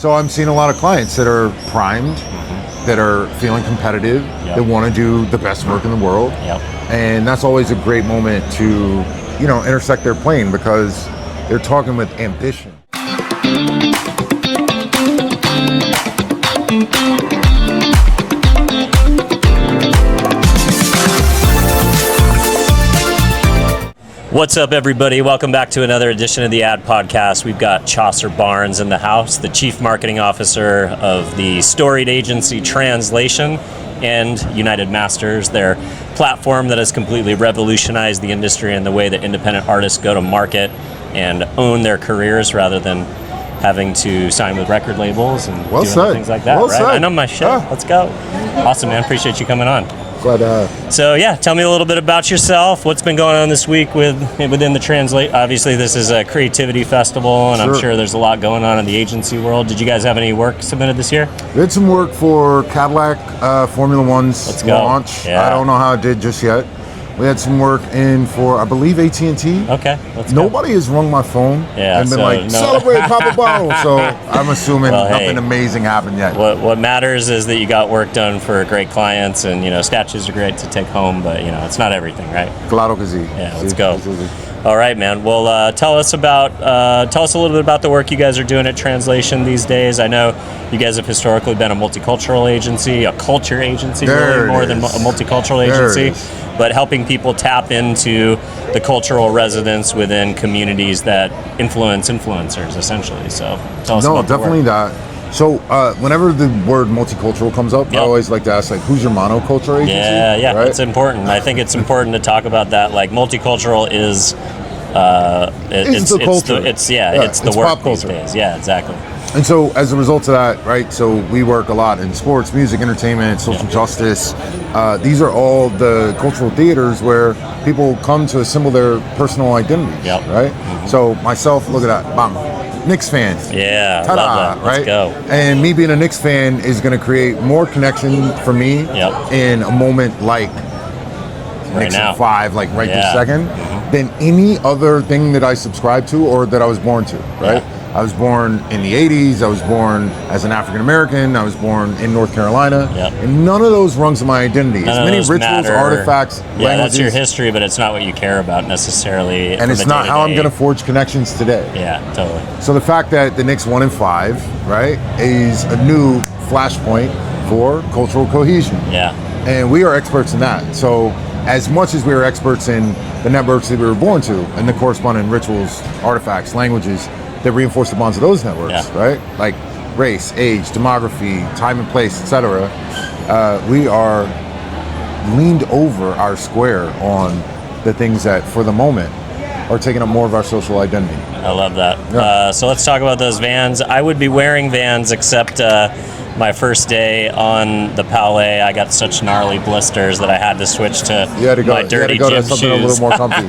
So I'm seeing a lot of clients that are primed, that are feeling competitive, that want to do the best work in the world. And that's always a great moment to, intersect their plane because they're talking with ambition. What's up, everybody? Welcome back to another edition of the Ad Podcast. We've got Chaucer Barnes in the house, the Chief Marketing Officer of the storied agency Translation and UnitedMasters, their platform that has completely revolutionized the industry and the way that independent artists go to market and own their careers rather than having to sign with record labels and things like that, right? I know my shit. Let's go. Awesome, man. Appreciate you coming on. So tell me a little bit about yourself. What's been going on this week within the Translate? Obviously, this is a creativity festival, and I'm sure there's a lot going on in the agency world. Did you guys have any work submitted this year? We had some work for Cadillac Formula One's launch. I don't know how it did just yet. We had some work in for, I believe, AT&T. Okay, Nobody has rung my phone and been celebrate, pop a bottle. So I'm assuming nothing amazing happened yet. What matters is that you got work done for great clients, and sketches are great to take home, but it's not everything, right? Claro que sí. Yeah, let's go. All right, man. Well, tell us a little bit about the work you guys are doing at Translation these days. I know you guys have historically been a multicultural agency, a culture agency, really more than a multicultural agency, but helping people tap into the cultural resonance within communities that influence influencers, essentially. So tell us about definitely that. So whenever the word multicultural comes up, I always like to ask, who's your monocultural agency? Yeah, right? It's important. I think it's important to talk about that. Multicultural is it's the culture. It's the work pop culture. These days. Yeah, exactly. And so as a result of that, right, so we work a lot in sports, music, entertainment, social justice. These are all the cultural theaters where people come to assemble their personal identities, right? Mm-hmm. So myself, look at that, bam, Knicks fan. Yeah, ta-da, love that. Let's right? go. And me being a Knicks fan is going to create more connection for me in a moment like Knicks in 5, this second, than any other thing that I subscribe to or that I was born to, right? I was born in the 80s. I was born as an African American. I was born in North Carolina. And none of those rungs of my identity. As many rituals, artifacts, languages. That's your history, but it's not what you care about necessarily. And it's not how I'm going to forge connections today. Yeah, totally. So the fact that the Knicks won in 5, right, is a new flashpoint for cultural cohesion. Yeah. And we are experts in that. So as much as we are experts in the networks that we were born to and the corresponding rituals, artifacts, languages that reinforce the bonds of those networks, right? Like race, age, demography, time and place, etc. We are leaned over our square on the things that, for the moment, are taking up more of our social identity. I love that. So let's talk about those Vans. I would be wearing Vans, except my first day on the Palais, I got such gnarly blisters that I had to switch to my dirty gym to something shoes. a little more comfy.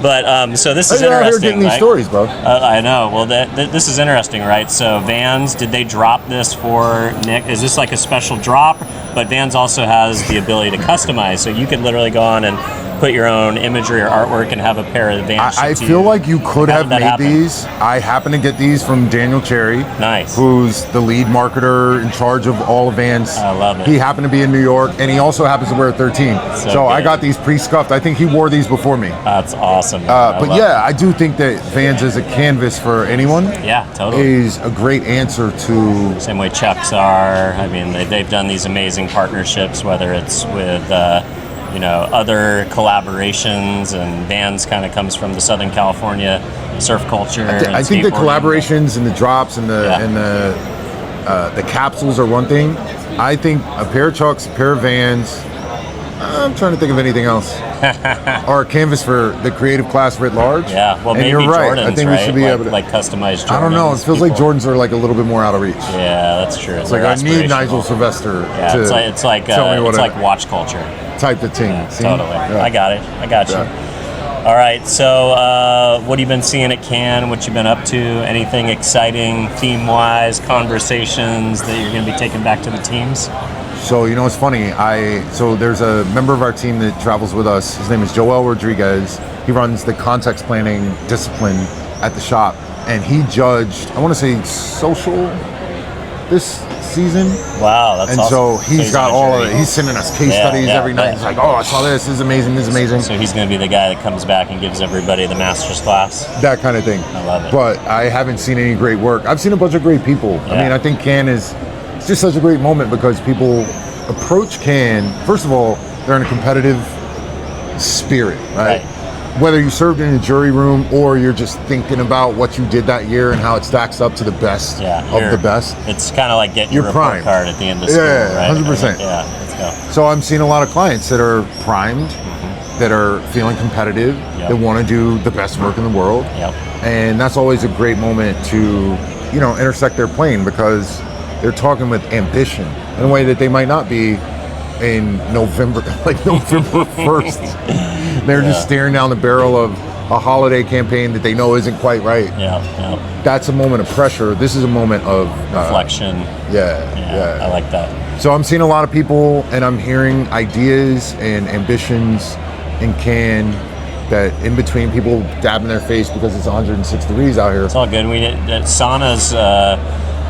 But so this is interesting. interesting. You're getting these stories, bro. I know. Well, this is interesting, right? So Vans, did they drop this for Nick? Is this like a special drop? But Vans also has the ability to customize, so you could literally go on and put your own imagery or artwork and have a pair of Vans. I feel like you could have made these. I happen to get these from Daniel Cherry, who's the lead marketer in charge of all of Vans. I love it. He happened to be in New York, and he also happens to wear 13. So I got these pre-scuffed. I think he wore these before me. That's awesome. I do think that Vans as a canvas for anyone is a great answer to... Same way Chucks are. I mean, they've done these amazing partnerships, whether it's with... other collaborations, and Vans kind of comes from the Southern California surf culture. I think the collaborations and the drops and the capsules are one thing. I think a pair of Chucks, a pair of Vans, I'm trying to think of anything else, or a canvas for the creative class writ large. Yeah, well, and maybe you're right. Jordans, I think we should be able to customize Jordans. I don't know. It feels like Jordans are a little bit more out of reach. Yeah, that's true. It's like I need Nigel Sylvester. Yeah, it's like watch culture type of thing. Yeah, totally. Yeah. I got it. I got you. All right. So, what have you been seeing at Cannes? What you been up to? Anything exciting, theme-wise, conversations that you're going to be taking back to the teams? So, it's funny. So there's a member of our team that travels with us. His name is Joel Rodriguez. He runs the context planning discipline at the shop. And he judged, I want to say social this season. Wow, that's and awesome. so he's got on a all of journey. it. He's sending us case studies every night. He's like, oh, I saw this. This is amazing. This is amazing. So he's going to be the guy that comes back and gives everybody the master's class. That kind of thing. I love it. But I haven't seen any great work. I've seen a bunch of great people. I mean, I think Cannes it's just such a great moment because people approach Cannes. First of all, they're in a competitive spirit, right? Whether you served in a jury room or you're just thinking about what you did that year and how it stacks up to the best of the best. It's kind of like getting your report card at the end of school, right? 100%. Yeah, let's go. So I'm seeing a lot of clients that are primed, that are feeling competitive, that want to do the best work in the world. And that's always a great moment to, intersect their plane because they're talking with ambition in a way that they might not be in November 1st. They're just staring down the barrel of a holiday campaign that they know isn't quite right. That's a moment of pressure. This is a moment of reflection. I like that. So I'm seeing a lot of people and I'm hearing ideas and ambitions in Cannes that in between people dabbing their face because it's 106 degrees out here. It's all good.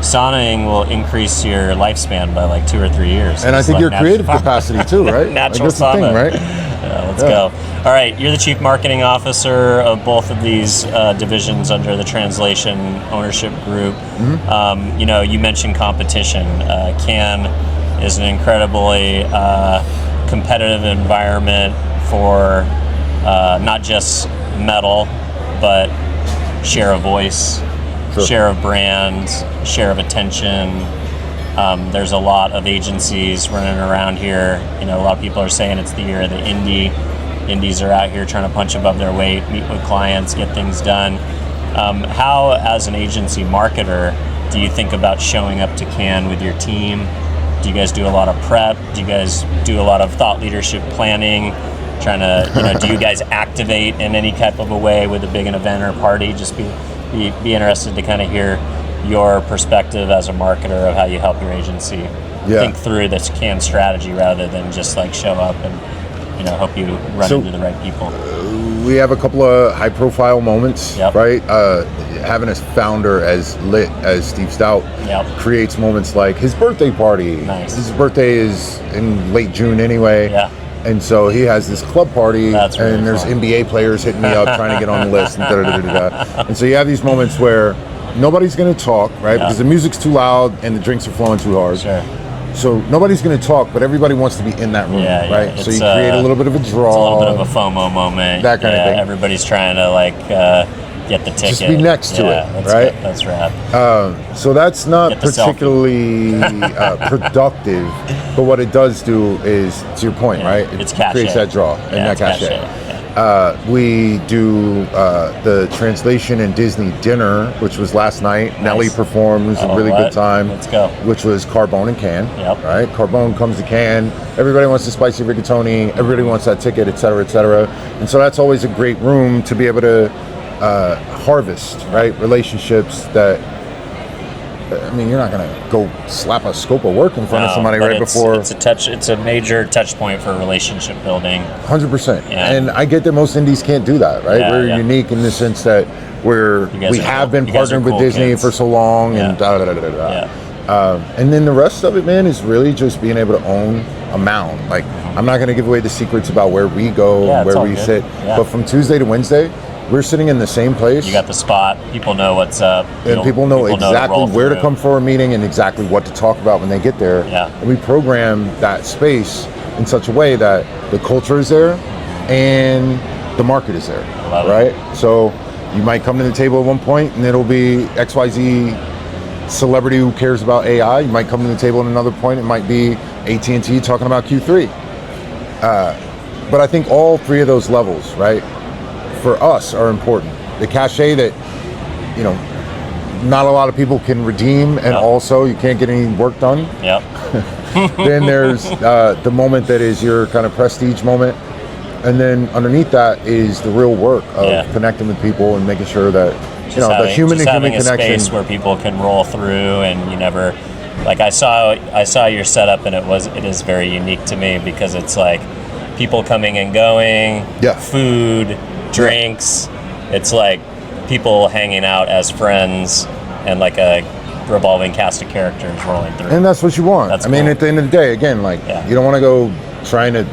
Saunaing will increase your lifespan by like 2 or 3 years. And I think your creative capacity too, right? Natural sauna. Thing, right? Let's go. All right, you're the chief marketing officer of both of these divisions under the Translation ownership group. You mentioned competition. Cannes is an incredibly competitive environment for not just metal, but share of voice, share of brand, share of attention. There's a lot of agencies running around here. A lot of people are saying it's the year of the indie. Indies are out here trying to punch above their weight, meet with clients, get things done. How, as an agency marketer, do you think about showing up to Cannes with your team? Do you guys do a lot of prep? Do you guys do a lot of thought leadership planning? Trying to, do you guys activate in any type of a way with a big event or party? Just be interested to kind of hear your perspective as a marketer of how you help your agency think through this Cannes strategy rather than just like show up and hope you run into the right people. We have a couple of high profile moments, right? Having a founder as lit as Steve Stout creates moments like his birthday party. His birthday is in late June anyway. And so he has this club party, That's really and there's fun. NBA players hitting me up trying to get on the list, and da-da-da-da-da. And so you have these moments where nobody's going to talk, right? Because the music's too loud and the drinks are flowing too hard. So nobody's going to talk, but everybody wants to be in that room, right? So you create a little bit of a draw. It's a little bit of a FOMO moment. That kind of thing. Everybody's trying to get the ticket. Just be next to it, right? That's rad. So that's not particularly productive, but what it does do is, to your point, right? It creates that draw and that cachet. We do the Translation and Disney dinner, which was last night. Nelly performed. It was a really good time. Let's go. Which was Carbone and Cannes, right? Carbone comes to Cannes. Everybody wants the spicy rigatoni. Everybody wants that ticket, et cetera, et cetera. And so that's always a great room to be able to harvest, right? Relationships that, you're not going to go slap a scope of work in front of somebody right before. It's a major touch point for relationship building. 100%. And I get that most indies can't do that, right? We're unique in the sense that we have been partnered with Disney for so long and and then the rest of it, man, is really just being able to own a mound. Like, I'm not going to give away the secrets about where we go and where we sit, but from Tuesday to Wednesday, we're sitting in the same place. You got the spot. People know what's up. And people know exactly where to come for a meeting and exactly what to talk about when they get there. And we program that space in such a way that the culture is there and the market is there, right? So you might come to the table at one point and it'll be XYZ celebrity who cares about AI. You might come to the table at another point. It might be AT&T talking about Q3. But I think all three of those levels, right, for us are important. The cachet that, not a lot of people can redeem, and also you can't get any work done. Then there's the moment that is your kind of prestige moment. And then underneath that is the real work of connecting with people and making sure that, the human to human connection. A space where people can roll through and you never, I saw your setup and it is very unique to me because it's like people coming and going, food, drinks. It's like people hanging out as friends and like a revolving cast of characters rolling through. And that's what you want. That's I mean, cool. at the end of the day, again, like, you don't want to go trying to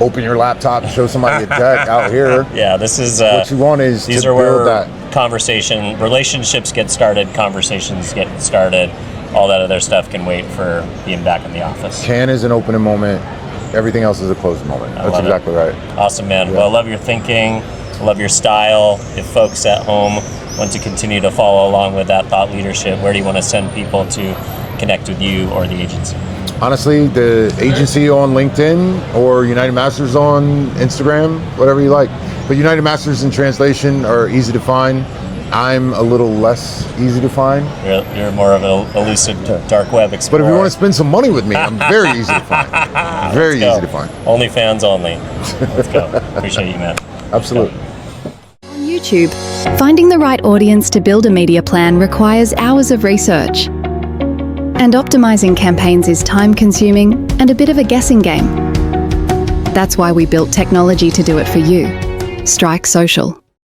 open your laptop and show somebody a deck out here. Yeah, this is what you want is these to are where build that relationships get started, conversations get started. All that other stuff can wait for being back in the office. Can is an opening moment. Everything else is a closing moment. That's exactly right. Awesome, man. Yeah. Well, I love your thinking. I love your style. If folks at home want to continue to follow along with that thought leadership, where do you want to send people to connect with you or the agency? Honestly, the agency on LinkedIn or United Masters on Instagram, whatever you like. But United Masters and Translation are easy to find. I'm a little less easy to find. You're more of an elusive dark web explorer. But if you want to spend some money with me, I'm very easy to find. Very easy to find. OnlyFans only. Let's go. Appreciate you, man. Absolutely. On YouTube, finding the right audience to build a media plan requires hours of research. And optimizing campaigns is time-consuming and a bit of a guessing game. That's why we built technology to do it for you. Strike Social.